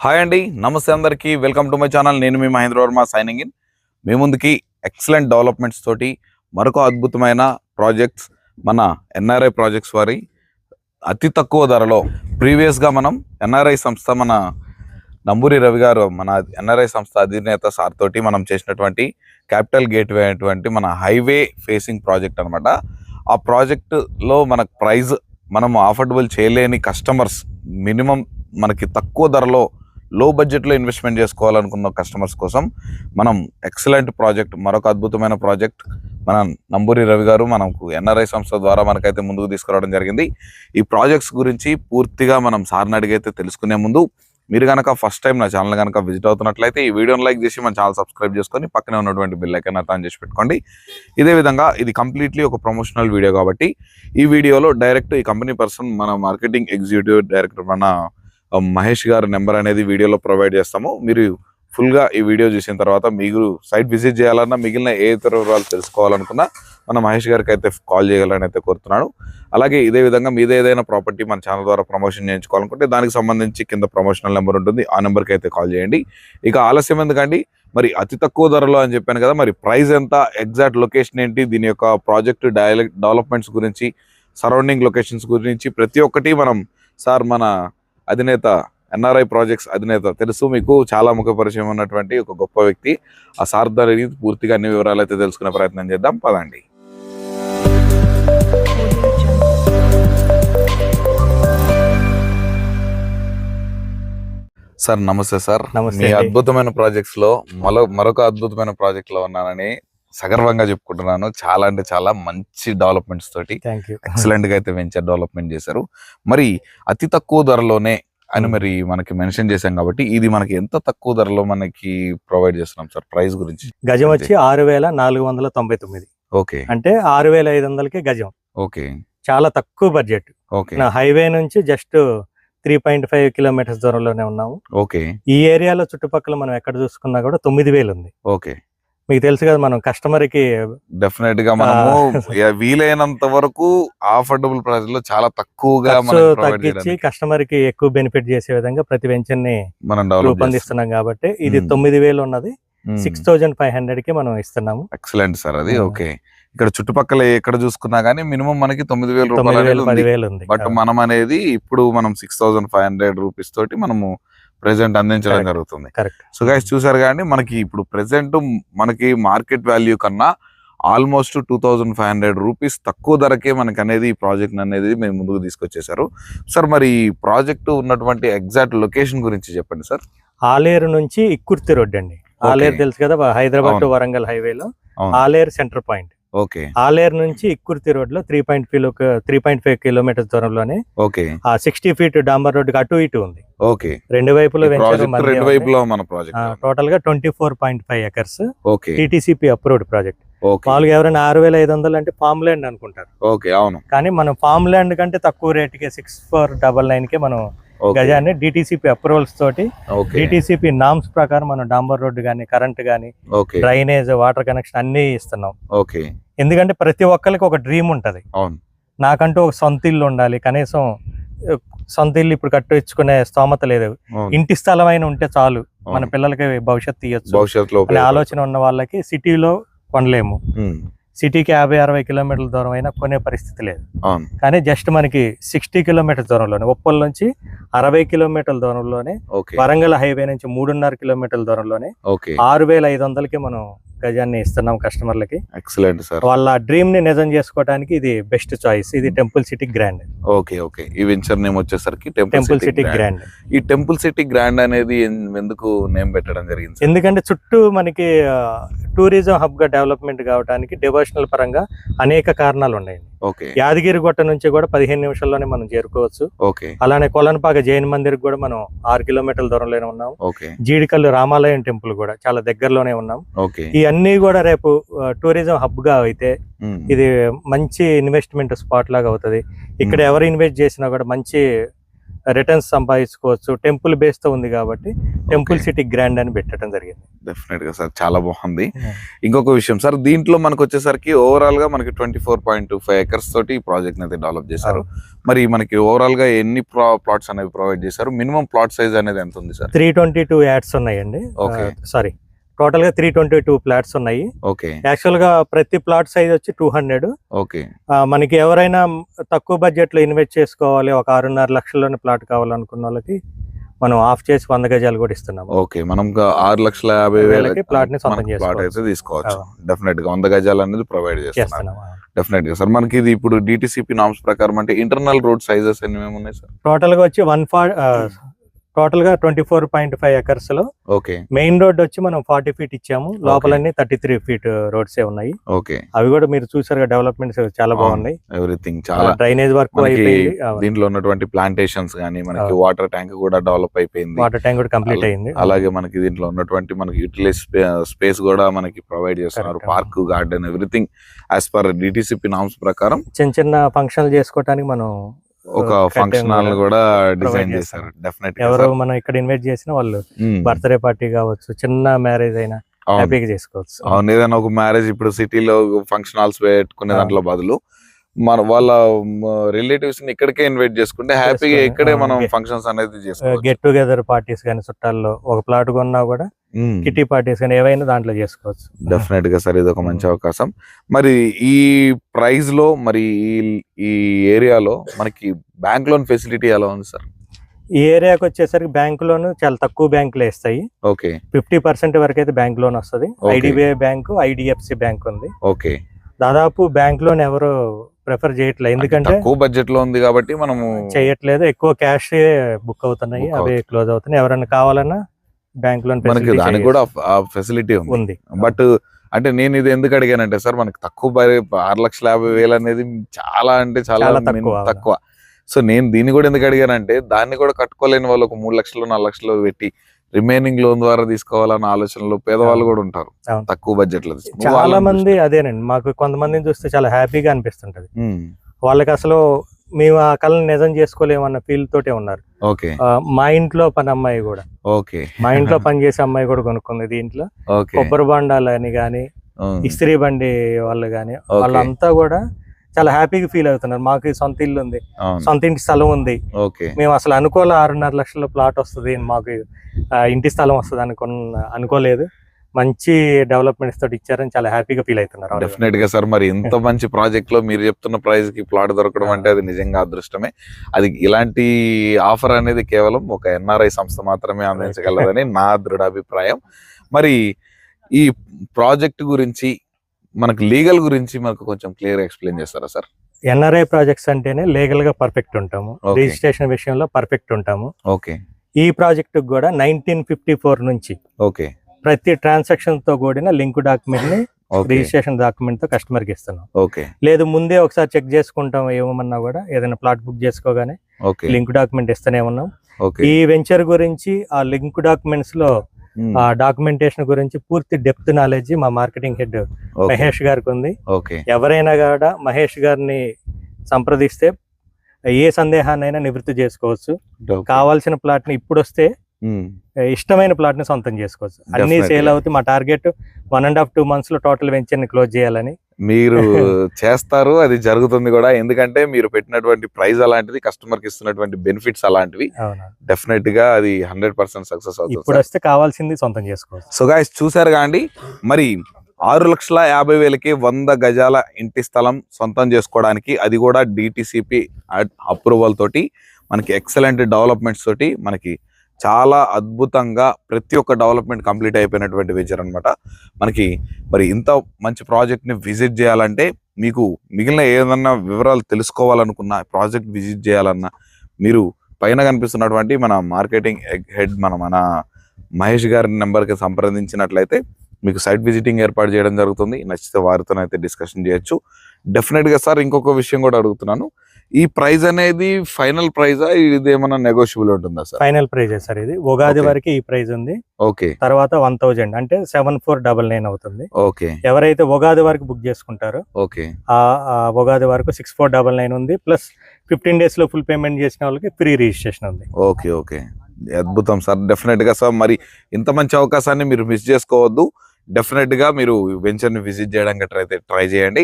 Hi అండి, నమస్తే అందరికీ. Welcome to my channel. నేను మీ మహేంద్ర వర్మ సైనింగ్ ఇన్. మీ ముందుకి ఎక్సలెంట్ డెవలప్మెంట్స్ తోటి మరొక అద్భుతమైన ప్రాజెక్ట్స్, మన ఎన్ఆర్ఐ ప్రాజెక్ట్స్ వారి అతి తక్కువ ధరలో ప్రీవియస్గా మనం ఎన్ఆర్ఐ సంస్థ, మన నంబూరి రవి గారు, మన ఎన్ఆర్ఐ సంస్థ అధినేత సార్ తోటి మనం చేసినటువంటి క్యాపిటల్ గేట్వే అనేటువంటి మన హైవే ఫేసింగ్ ప్రాజెక్ట్ అనమాట. ఆ ప్రాజెక్టులో మనకు ప్రైజ్ మనం అఫోర్డబుల్ చేయలేని కస్టమర్స్, మినిమం మనకి తక్కువ ధరలో లో బడ్జెట్లో ఇన్వెస్ట్మెంట్ చేసుకోవాలనుకున్న కస్టమర్స్ కోసం మనం ఎక్సలెంట్ ప్రాజెక్ట్, మరొక అద్భుతమైన ప్రాజెక్ట్ మన నంబూరి రవి గారు మనకు ఎన్ఆర్ఐ సంస్థ ద్వారా మనకైతే ముందుకు తీసుకురావడం జరిగింది. ఈ ప్రాజెక్ట్స్ గురించి పూర్తిగా మనం సార్ని అడిగైతే తెలుసుకునే ముందు, మీరు కనుక ఫస్ట్ టైం నా ఛానల్ కనుక విజిట్ అవుతున్నట్లయితే ఈ వీడియోని లైక్ చేసి మన ఛానల్ సబ్స్క్రైబ్ చేసుకొని పక్కనే ఉన్నటువంటి బెల్ ఐకాన్ ఆన్ చేసి పెట్టుకోండి. ఇదే విధంగా ఇది కంప్లీట్లీ ఒక ప్రమోషనల్ వీడియో కాబట్టి ఈ వీడియోలో డైరెక్ట్ ఈ కంపెనీ పర్సన్, మన మార్కెటింగ్ ఎగ్జిక్యూటివ్ డైరెక్టర్ మన మహేష్ గారి నెంబర్ అనేది వీడియోలో ప్రొవైడ్ చేస్తాము. మీరు ఫుల్గా ఈ వీడియో చూసిన తర్వాత మీరు సైట్ విజిట్ చేయాలన్నా, మిగిలిన ఏ ఇతర వివరాలు తెలుసుకోవాలనుకున్నా మన మహేష్ గారికి అయితే కాల్ చేయాలని అయితే కోరుతున్నాను. అలాగే ఇదే విధంగా మీద ఏదైనా ప్రాపర్టీ మన ఛానల్ ద్వారా ప్రమోషన్ చేయించుకోవాలనుకుంటే దానికి సంబంధించి కింద ప్రమోషనల్ నెంబర్ ఉంటుంది, ఆ నెంబర్కి అయితే కాల్ చేయండి. ఇక ఆలస్యం ఎందుకండి, మరి అతి తక్కువ ధరలో అని చెప్పాను కదా, మరి ప్రైస్ ఎంత, ఎగ్జాక్ట్ లొకేషన్ ఏంటి, దీని యొక్క ప్రాజెక్ట్ డెవలప్మెంట్స్ గురించి, సరౌండింగ్ లొకేషన్స్ గురించి ప్రతి ఒక్కటి మనం సార్, మన అధినేత, ఎన్ఆర్ఐ ప్రాజెక్ట్స్ అధినేత, తెలుసు మీకు, చాలా ముఖ పరిచయం ఉన్నటువంటి ఒక గొప్ప వ్యక్తి, ఆ సార్ ద్వారా పూర్తిగా అన్ని వివరాలు అయితే తెలుసుకునే ప్రయత్నం చేద్దాం. పదండి. సార్ నమస్తే సార్. మీ అద్భుతమైన ప్రాజెక్ట్స్ లో మరొక అద్భుతమైన ప్రాజెక్ట్ లో ఉన్నానని సగర్వంగా చెప్పుకుంటున్నాను. చాలా అంటే చాలా మంచి డెవలప్మెంట్స్ తోటి ఎక్సలెంట్ గా అయితే వెంచర్ డెవలప్మెంట్ చేశారు. మరి అతి తక్కువ ధరలోనే అని మరి మనకి మెన్షన్ చేశాం కాబట్టి ఇది మనకి ఎంత తక్కువ ధరలో మనకి ప్రొవైడ్ చేస్తున్నాం సార్? ప్రైస్ గురించి. గజం వచ్చి 6,499. ఓకే, అంటే 6,500కి గజం. ఓకే, చాలా తక్కువ బడ్జెట్. ఓకే, హైవే నుంచి జస్ట్ 3.5 కిలోమీటర్స్ దూరంలోనే ఉన్నాము. ఓకే, ఈ ఏరియాలో చుట్టుపక్కల మనం ఎక్కడ చూసుకున్నా కూడా 9,000 ఉంది. ఓకే, మీకు తెలుసు కదా, మనం కస్టమర్ కి డెఫినెట్ గా మనము వీలైనంత వరకు అఫోర్డబుల్ ప్రైస్ లో చాలా తక్కువగా తగ్గించి కస్టమర్ కి ఎక్కువ బెనిఫిట్ చేసే విధంగా ప్రతి వెంచర్ ని మనం రూపొందిస్తున్నాం. కాబట్టి ఇది 9,000 ఉన్నది 6,500 కి మనం ఇస్తున్నాము. ఎక్సలెంట్ సార్ అది. ఓకే, ఇక్కడ చుట్టుపక్కల ఎక్కడ చూసుకున్నా గానీ మినిమం మనకి 9,000 రూపాయలు ఉంది. బట్ మనం అనేది ఇప్పుడు మనం 6,500 రూపీస్ తోటి మనము ప్రెసెంట్ అందించడం జరుగుతుంది. సో గైస్ చూసారు కానీ మనకి ఇప్పుడు ప్రెసెంట్ మనకి మార్కెట్ వాల్యూ కన్నా ఆల్మోస్ట్ 2,500 రూపీస్ తక్కువ ధరకే మనకి అనేది ఈ ప్రాజెక్ట్ అనేది మేము ముందుకు తీసుకొచ్చేసారు. సార్ మరి ఈ ప్రాజెక్ట్ ఉన్నటువంటి ఎగ్జాక్ట్ లొకేషన్ గురించి చెప్పండి సార్. ఆలేరు నుంచి ఇక్కుర్తి రోడ్ అండి. ఆలేరు తెలుసు కదా, హైదరాబాద్ టు వరంగల్ హైవేలో Aleru centre point. Okay, Aleru నుంచి ఇక్కుర్తి రోడ్ లో 3.5 కిలోమీటర్స్ దూరంలోనే ఓకే, ఆ 60 ఫీట్ డాంబర్ రోడ్ అటు ఇటు ఉంది. ఓకే, రెండు వైపులో మన ప్రాజెక్ట్ టోటల్ గా 24.5 acres. Okay, TTCP approved project. మామూలుగా ఎవరైనా 6,500 అంటే ఫామ్ ల్యాండ్ అనుకుంటారు. ఓకే, అవును. కానీ మనం ఫామ్ ల్యాండ్ కంటే తక్కువ రేటుకే 6,499 కే మనం గజాన్ని డిటిసిపి అప్రూవల్స్ తోటి, డిటిసిపి నామ్స్ ప్రకారం మనం డాంబర్ రోడ్డు గానీ, కరెంట్ గానీ, డ్రైనేజ్, వాటర్ కనెక్షన్ అన్ని ఇస్తున్నాం. ఎందుకంటే ప్రతి ఒక్కరికి ఒక డ్రీమ్ ఉంటది, నాకంటూ ఒక సొంత ఇల్లు ఉండాలి, కనీసం సొంత ఇల్లు ఇప్పుడు కట్టించుకునే స్తోమత లేదు, ఇంటి స్థలం అయినా ఉంటే చాలు, మన పిల్లలకి భవిష్యత్తు ఇవ్వచ్చు అనే ఆలోచన ఉన్న వాళ్ళకి సిటీలో కొనలేము. సిటీకి 50-60 కిలోమీటర్ల దూరం అయినా కొనే పరిస్థితి లేదు. కానీ జస్ట్ మనకి 60 కిలోమీటర్ల దూరంలోనే, ఉప్పల్ నుంచి 60 కిలోమీటర్ల దూరంలోనే, వరంగల్ హైవే నుంచి 3.5 కిలోమీటర్ల దూరంలోనే 6,500కి మనం గజాన్ని ఇస్తున్నాం కస్టమర్లకి. Excellent sir. వాళ్ళ డ్రీమ్ ని నిజం చేసుకోవడానికి ఇది బెస్ట్ చాయిస్. ఇది temple city grand. Okay, okay. ఈ వెంచర్ నేమ్ వచ్చేసరికి టెంపుల్ సిటీ గ్రాండ్. ఈ టెంపుల్ సిటీ గ్రాండ్ అనేది ఎందుకు నేమ్ పెట్టడం జరిగింది? ఎందుకంటే చుట్టూ మనకి టూరిజం హబ్ గా డెవలప్మెంట్ కావడానికి డివోషనల్ పరంగా అనేక కారణాలు ఉన్నాయి. యాదగిరి గుట్ట నుంచి కూడా 15 నిమిషాల్లోనే మనం చేరుకోవచ్చు. అలానే కొలన్పాక జైన్ మందిర్ కూడా మనం 6 కిలోమీటర్ల దూరంలోనే ఉన్నాం. జీడికల్లు రామాలయం టెంపుల్ కూడా చాలా దగ్గరలోనే ఉన్నాం. ఇవన్నీ కూడా రేపు టూరిజం హబ్ గా అయితే ఇది మంచి ఇన్వెస్ట్మెంట్ స్పాట్ లాగా అవుతుంది. ఇక్కడ ఎవరు ఇన్వెస్ట్ చేసినా కూడా మంచి రిటర్న్స్ సంపాదించుకోవచ్చు. టెంపుల్ బేస్ తో ఉంది కాబట్టి టెంపుల్ సిటీ గ్రాండ్ అని పెట్టడం జరిగింది. డెఫినెట్ గా సార్, చాలా బాగుంది. ఇంకొక విషయం సార్, దీంట్లో మనకు వచ్చేసరికి ఓవరాల్ గా మనకి 24.25 ఎకర్స్ తోటి ఈ ప్రాజెక్ట్ అయితే డెవలప్ చేశారు. మరి మనకి ఓవరాల్ గా ఎన్ని ప్లాట్స్ అనేవి ప్రొవైడ్ చేశారు? మినిమం ప్లాట్ సైజ్ అనేది ఎంత ఉంది సార్? 322 యాడ్స్ ఉన్నాయండి. సారీ, టోటల్ గా 322 ప్లాట్స్ ఉన్నాయి. ఓకే. యాక్చువల్ గా ప్రతి ప్లాట్ సైజ్ వచ్చి 200. ఓకే. మనకి ఎవరైనా తక్కువ బడ్జెట్ లో ఇన్వెస్ట్ చేసుకోవాలి, ఒక 6.5 లక్షల్లోని ప్లాట్ కావాలనుకున్న వాళ్ళకి మనం ఆఫ్ చేసి 100 గజాలు కూడా ఇస్తున్నాం. ఓకే, మనం 6,50,000 ప్లాట్ ని సొంతం ప్లాట్ అయితే తీసుకోవచ్చు. డెఫినెట్ గా 100 గజాలు అనేది ప్రొవైడ్ చేస్తున్నాం. డెఫినెట్ గా సార్, మనకి ఇది ఇప్పుడు DTCP నామ్స్ ప్రకారం అంటే ఇంటర్నల్ రోడ్ సైజెస్ ఎన్ని ఉన్నాయి సార్? టోటల్ గా వచ్చి 24.5 ఎకర్స్ లో మెయిన్ రోడ్ వచ్చి మనం 40 ఫీట్ ఇచ్చాము. లోపలన్నీ 33 ఫీట్ రోడ్స్ ఉన్నాయి. ఓకే. అవి కూడా మీరు చూసారు, డెవలప్మెంట్స్ చాలా బాగున్నాయి. ఎవ్రీథింగ్ చాలా డ్రైనేజ్ వర్క్ అయిపోయింది. దీంట్లో ఉన్నటువంటి ప్లాంటేషన్స్ గానీ, మనకి వాటర్ ట్యాంక్ కూడా డెవలప్ అయిపోయింది. వాటర్ ట్యాంక్ కూడా కంప్లీట్ అయింది. అలాగే మనకి దీంట్లో ఉన్నటువంటి మనకి యూటిలైజ్ స్పేస్ కూడా మనకి ప్రొవైడ్ చేస్తున్నారు. Park, garden, everything as per DTCP norms ప్రకారం. చిన్న చిన్న ఫంక్షన్లు చేసుకోవడానికి మనం ఒక ఫంక్షన్ హాల్ కూడా డిజైన్ చేశారు. డెఫినెట్ గా ఎవరో మనం ఇక్కడ ఇన్వైట్ చేసిన వాళ్ళు బర్త్డే పార్టీ కావచ్చు, చిన్న మ్యారేజ్ అయినా హ్యాపీగా చేసుకోవచ్చు. అవును, ఏదైనా ఒక మ్యారేజ్ ఇప్పుడు సిటీలో ఫంక్షన్ హాల్స్ పెట్టుకునే దాంట్లో బదులు మన వాళ్ళ రిలేటివ్స్ ని ఇక్కడికే ఇన్వైట్ చేసుకుంటే హ్యాపీగా ఇక్కడే మనం ఫంక్షన్స్ అనేది చేసుకోవచ్చు. గెట్ టుగెదర్ పార్టీస్ కానీ, చుట్టాల్లో ఒక ప్లాట్ కొన్నా కూడా కిటీ పార్టీస్ కానీ ఏవైనా దాంట్లో చేసుకోవచ్చు. డెఫినెట్ గా సార్, ఇది ఒక మంచి అవకాశం. మరి ఈ ప్రైస్ లో, మరి ఈ ఏరియాలో మనకి బ్యాంక్ లోన్ ఫెసిలిటీ ఎలా ఉంది సార్? ఈ ఏరియాకి వచ్చేసరికి బ్యాంక్ లోన్ చాలా తక్కువ బ్యాంకులు ఇస్తాయి. ఓకే. 50% వరకు అయితే బ్యాంక్ లోన్ వస్తుంది. IDBI బ్యాంకు, IDFC బ్యాంక్ ఉంది. ఓకే. దాదాపు బ్యాంక్ లోన్ ఎవరు ప్రిఫర్ చేయట్లేదు, ఎందుకంటే తక్కువ బడ్జెట్ లో ఉంది కాబట్టి మనము చేయట్లేదు. ఎక్కువ క్యాష్ బుక్ అవుతున్నాయి, అవి క్లోజ్ అవుతున్నాయి. ఎవరైనా కావాలన్నా బ్యాంక్ లోన్ మనకి దానికి కూడా ఫెసిలిటీ ఉంది. బట్ అంటే నేను ఇది ఎందుకు అడిగానంటే సార్, మనకి తక్కువ 6,50,000 అనేది చాలా అంటే చాలా తక్కువ. సో నేను దీన్ని కూడా ఎందుకు అడిగానంటే, దాన్ని కూడా కట్టుకోలేని వాళ్ళు ఒక 3 లక్షలు 4 లక్షలు పెట్టి రిమైనింగ్ లోన్ ద్వారా తీసుకోవాలన్న ఆలోచనలో పేదవాళ్ళు కూడా ఉంటారు. తక్కువ బడ్జెట్ లో చాలా మంది అదేనండి. మాకు కొంతమందిని చూస్తే చాలా హ్యాపీగా అనిపిస్తుంటది. వాళ్ళకి అసలు మేము ఆ కళను నిజం చేసుకోలేమన్న ఫీల్ తోటే ఉన్నారు. ఓకే. మా ఇంట్లో పని అమ్మాయి కూడా, మా ఇంట్లో పని చేసే అమ్మాయి కూడా కొనుక్కుంది దీంట్లో. కొబ్బరి బండాలు అని గాని, ఇస్త్రీ బండి వాళ్ళు గాని, వాళ్ళంతా కూడా చాలా హ్యాపీగా ఫీల్ అవుతున్నారు. మాకు సొంత ఇల్లు ఉంది, సొంత ఇంటి స్థలం ఉంది. మేము అసలు 6.5 లక్షల ప్లాట్ వస్తుంది, మాకు ఇంటి స్థలం వస్తుంది అనుకోలేదు. మంచి డెవలప్మెంట్స్ తోటి ఇచ్చారని చాలా హ్యాపీగా ఫీల్ అవుతున్నారు. డెఫినెట్ గా సార్, మరి ఇంత మంచి ప్రాజెక్ట్ లో మీరు చెప్తున్న ప్రైస్ కి ప్లాట్ దొరకడం అంటే అది నిజంగా అదృష్టమే. అది ఇలాంటి ఆఫర్ అనేది కేవలం ఒక NRI సంస్థ మాత్రమే అందించగలదని నా దృఢ అభిప్రాయం. మరి ఈ ప్రాజెక్ట్ గురించి, మనకు లీగల్ గురించి మనకు కొంచెం క్లియర్ ఎక్స్ప్లెయిన్ చేస్తారా సార్? NRI ప్రాజెక్ట్స్ అంటేనే లీగల్ గా పర్ఫెక్ట్ ఉంటాము, రిజిస్ట్రేషన్ విషయంలో పర్ఫెక్ట్ ఉంటాము. ఓకే. ఈ ప్రాజెక్ట్ కూడా 1954 నుంచి ప్రతి ట్రాన్సాక్షన్ తో కూడిన లింక్ డాక్యుమెంట్ ని, రిజిస్ట్రేషన్ డాక్యుమెంట్ తో కస్టమర్ కి ఇస్తున్నాం. లేదు ముందే ఒకసారి చెక్ చేసుకుంటాం ఏమన్నా కూడా, ఏదైనా ప్లాట్ బుక్ చేసుకోగానే లింక్ డాక్యుమెంట్ ఇస్తూనే ఉన్నాం. ఈ వెంచర్ గురించి, ఆ లింక్ డాక్యుమెంట్స్ లో ఆ డాక్యుమెంటేషన్ గురించి పూర్తి డెప్త్ నాలెడ్జ్ మా మార్కెటింగ్ హెడ్ మహేష్ గారికి ఉంది. ఎవరైనా కూడా మహేష్ గారిని సంప్రదిస్తే ఏ సందేహాన్నైనా నివృత్తి చేసుకోవచ్చు. కావాల్సిన ప్లాట్ ని ఇప్పుడు వస్తే ఇష్టమైన ప్లాట్ ని సొంతం చేసుకోవచ్చు. అన్ని సేల్ అవుతాయి. మా టార్గెట్ 1.5-2 months లో టోటల్ వెంచర్ ని క్లోజ్ చేయాలని. మీరు చేస్తారు, అది జరుగుతుంది కూడా. ఎందుకంటే మీరు పెట్టినటువంటి ప్రైస్ అలాంటిది, కస్టమర్ కి ఇస్తున్నటువంటి బెనిఫిట్స్ అలాంటివి. డెఫినెట్ గా అది 100% సక్సెస్ అవుతుంది. ఇప్పుడు వస్తే కావాల్సింది సొంతం చేసుకోవచ్చు. సో గైస్, చూసారు కాండి, మరి 6,50,000కి 100 గజాల ఇంటి స్థలం సొంతం చేసుకోవడానికి, అది కూడా DTCP అప్రూవల్ తోటి, మనకి ఎక్సలెంట్ డెవలప్మెంట్స్ తోటి, మనకి చాలా అద్భుతంగా ప్రతి ఒక్క డెవలప్మెంట్ కంప్లీట్ అయిపోయినటువంటి వెంచర్ అనమాట. మనకి మరి ఇంత మంచి ప్రాజెక్ట్ని విజిట్ చేయాలంటే, మీకు మిగిలిన ఏదన్నా వివరాలు తెలుసుకోవాలనుకున్నా, ప్రాజెక్ట్ విజిట్ చేయాలన్నా, మీరు పైన కనిపిస్తున్నటువంటి మన మార్కెటింగ్ హెడ్ మన మహేష్ గారి నెంబర్కి సంప్రదించినట్లయితే మీకు సైట్ విజిటింగ్ ఏర్పాటు చేయడం జరుగుతుంది. నచ్చితే వారితోనైతే డిస్కషన్ చేయొచ్చు. డెఫినెట్గా సార్, ఇంకొక విషయం కూడా అడుగుతున్నాను, ఈ ప్రైస్ అనేది ఫైనల్ ప్రైజా, ఇది ఏమన్నా నెగోషియబుల్ ఉంటుందా సార్? ఫైనల్ ప్రైజ్ సార్, ఇది ఉగాది వరకు ఈ ప్రైజ్ ఉంది. ఓకే. తర్వాత 1,000 అంటే 7,499 అవుతుంది. ఓకే. ఎవరైతే ఉగాది వరకు బుక్ చేసుకుంటారో, ఓకే, ఆ ఉగాది వరకు 6,499 ఉంది. ప్లస్ 15 days లో ఫుల్ పేమెంట్ చేసిన వాళ్ళకి ఫ్రీ రిజిస్ట్రేషన్ ఉంది. ఓకే ఓకే, అద్భుతం సార్. డెఫినెట్ గా సార్, మరి ఇంత మంచి అవకాశాన్ని మీరు మిస్ చేసుకోవద్దు. డెఫినెట్ గా మీరు వెంచర్ ని విజిట్ చేయడానికి ట్రై చేయండి.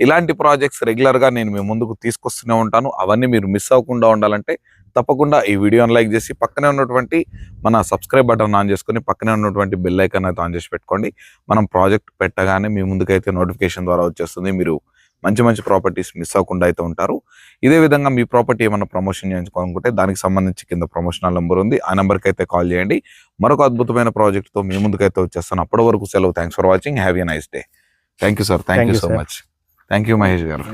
ఇలాంటి ప్రాజెక్ట్స్ రెగ్యులర్ గా నేను మీ ముందుకు తీసుకొస్తూనే ఉంటాను. అవన్నీ మీరు మిస్ అవ్వకుండా ఉండాలంటే తప్పకుండా ఈ వీడియోని లైక్ చేసి పక్కనే ఉన్నటువంటి మన సబ్స్క్రైబ్ బటన్ ఆన్ చేసుకొని పక్కనే ఉన్నటువంటి బెల్ ఐకాన్ అయితే ఆన్ చేసి పెట్టుకోండి. మనం ప్రాజెక్ట్ పెట్టగానే మీ ముందుకైతే నోటిఫికేషన్ ద్వారా వచ్చేస్తుంది. మీరు మంచి మంచి ప్రాపర్టీస్ మిస్ అవ్వకుండా అయితే ఉంటారు. ఇదే విధంగా మీ ప్రాపర్టీ ఏమైనా ప్రమోషన్ చేయించుకోవాలనుకుంటే దానికి సంబంధించి కింద ప్రమోషనల్ నెంబర్ ఉంది, ఆ నెంబర్కి అయితే కాల్ చేయండి. మరొక అద్భుతమైన ప్రాజెక్ట్తో మీ ముందుకైతే వచ్చేస్తాను. అప్పటి వరకు సెలవు. Thanks for watching. Have a nice day. Thank you sir. Thank you so much. Thank you Mahesh గారు.